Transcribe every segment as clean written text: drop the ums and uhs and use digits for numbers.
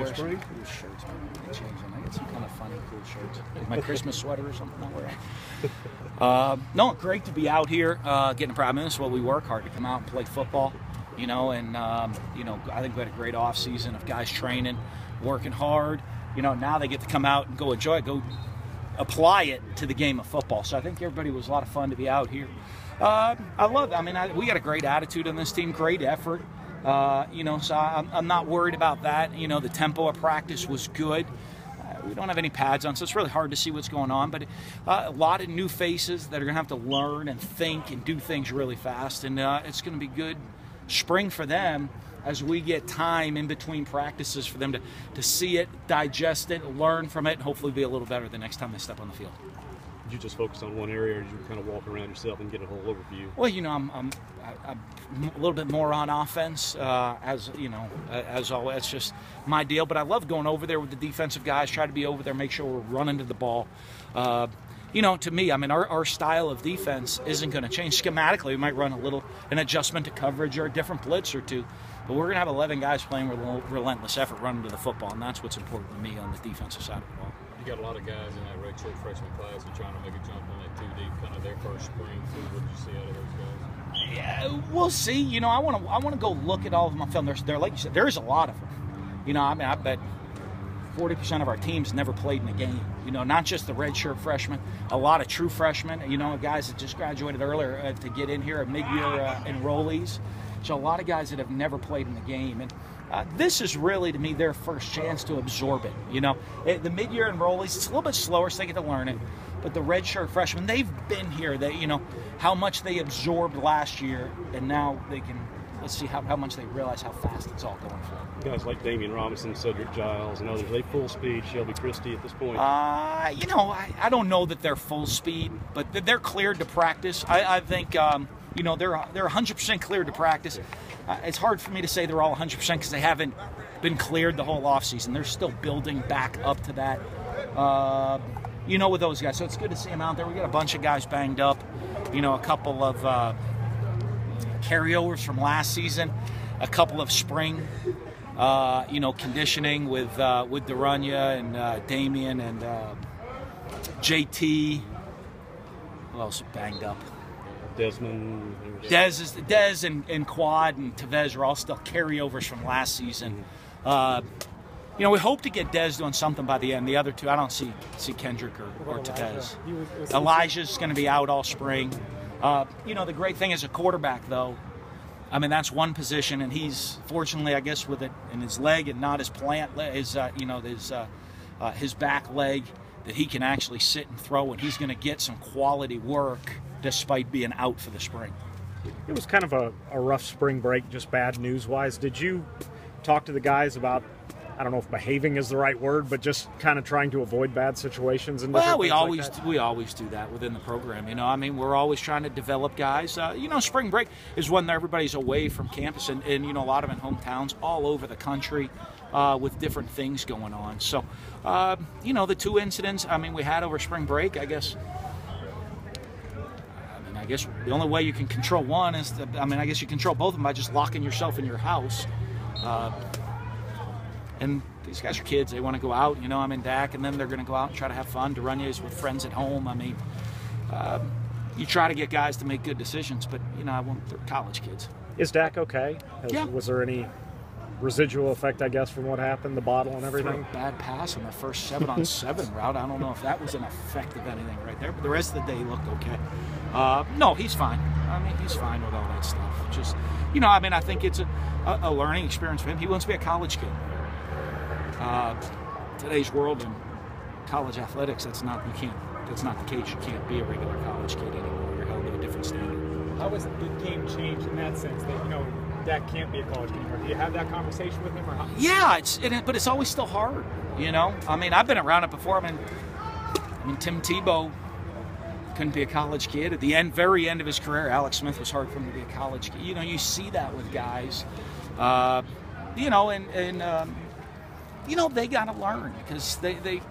for spring? Cool shirts, man. I change them. I get some kind of funny, cool shirts. Like my Christmas sweater or something I wear. No, great to be out here getting practice. I mean, this is what we work hard to come out and play football. You know, and you know, I think we had a great off season of guys training, working hard. You know, now they get to come out and go enjoy it, go apply it to the game of football. So I think everybody was a lot of fun to be out here. I love it. I mean, we got a great attitude on this team, great effort. You know, so I'm not worried about that. You know, the tempo of practice was good. We don't have any pads on, so it's really hard to see what's going on. But a lot of new faces that are going to have to learn and think and do things really fast. And it's going to be good spring for them as we get time in between practices for them to see it, digest it, learn from it, and hopefully be a little better the next time they step on the field. Did you just focus on one area, or did you kind of walk around yourself and get a whole overview? Well, you know, I'm a little bit more on offense, as you know, as always. It's just my deal. But I love going over there with the defensive guys, try to be over there, make sure we're running to the ball. You know, to me, I mean, our style of defense isn't going to change. Schematically, we might run an adjustment to coverage or a different blitz or two, but we're going to have 11 guys playing with relentless effort running to the football, and that's what's important to me on the defensive side of the ball. You got a lot of guys in that redshirt freshman class who are trying to make a jump on that 2 deep, kind of their first spring. What did you see out of those guys? Yeah, we'll see. You know, I want to go look at all of them on film. They're like you said, there is a lot of them. You know, I mean, I bet 40% of our teams never played in a game. You know, not just the redshirt freshmen, a lot of true freshmen. You know, guys that just graduated earlier to get in here, mid-year enrollees. So a lot of guys that have never played in the game. And this is really, to me, their first chance to absorb it. You know, the mid-year enrollees, it's a little bit slower, so they get to learn it. But the redshirt freshmen, they've been here. They, you know, how much they absorbed last year, and now they can. Let's see how much they realize how fast it's all going for. Guys like Damian Robinson, Cedric Giles, and others, are they full speed? Shelby Christie at this point? You know, I don't know that they're full speed, but they're cleared to practice. I think, you know, they're 100% cleared to practice. It's hard for me to say they're all 100% because they haven't been cleared the whole offseason. They're still building back up to that, you know, with those guys. So it's good to see them out there. We got a bunch of guys banged up, you know, a couple of carryovers from last season, a couple of spring, you know, conditioning with Duranya and Damian and JT. Who else banged up? Desmond. Dez and Quad and Tevez are all still carryovers from last season. You know, we hope to get Dez doing something by the end. The other two, I don't see Kendrick or Tevez. Elijah's going to be out all spring. You know, the great thing as a quarterback, though, I mean, that's one position, and he's fortunately, I guess, with it in his leg and not his you know, his back leg, that he can actually sit and throw, and he's going to get some quality work despite being out for the spring. It was kind of a rough spring break, just bad news-wise. Did you talk to the guys about, I don't know if behaving is the right word, but just kind of trying to avoid bad situations? And well, we always do that within the program. You know, I mean, we're always trying to develop guys. You know, spring break is when everybody's away from campus, and you know, a lot of them in hometowns all over the country with different things going on. So, you know, the two incidents, I mean, we had over spring break, I guess the only way you can control one is, I guess you control both of them by just locking yourself in your house. And these guys are kids. They want to go out. You know, I'm in DAC, and then they're going to go out and try to have fun. Durania's with friends at home. I mean, you try to get guys to make good decisions, but, you know, they're college kids. Is DAC okay? Yeah. Was there any residual effect, I guess, from what happened, the bottle and everything? Threw a bad pass on the first 7-on-7 route. I don't know if that was an effect of anything right there, but the rest of the day he looked okay. No, he's fine. I mean, he's fine with all that stuff. Just, you know, I mean, I think it's a learning experience for him. He wants to be a college kid. Today's world in college athletics, that's not the case. You can't be a regular college kid anymore. You're held to a different standard. How has the game changed in that sense that, you know, that can't be a college kid anymore? Do you have that conversation with him? Or how? Yeah, but it's always still hard, you know? I mean, I've been around it before. I mean, Tim Tebow couldn't be a college kid. At the very end of his career, Alex Smith was hard for him to be a college kid. You know, you see that with guys. You know, and you know, they got to learn because they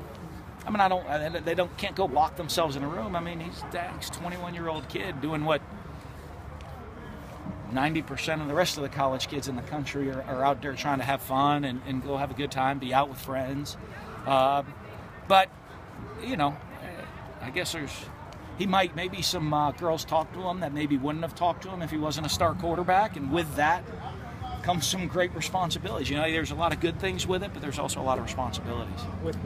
I mean, they can't go lock themselves in a room. I mean, he's a 21-year-old kid doing what 90% of the rest of the college kids in the country are out there trying to have fun and go have a good time, be out with friends. But, you know, I guess maybe some girls talk to him that maybe wouldn't have talked to him if he wasn't a star quarterback. And with that comes some great responsibilities. You know, there's a lot of good things with it, but there's also a lot of responsibilities. With Will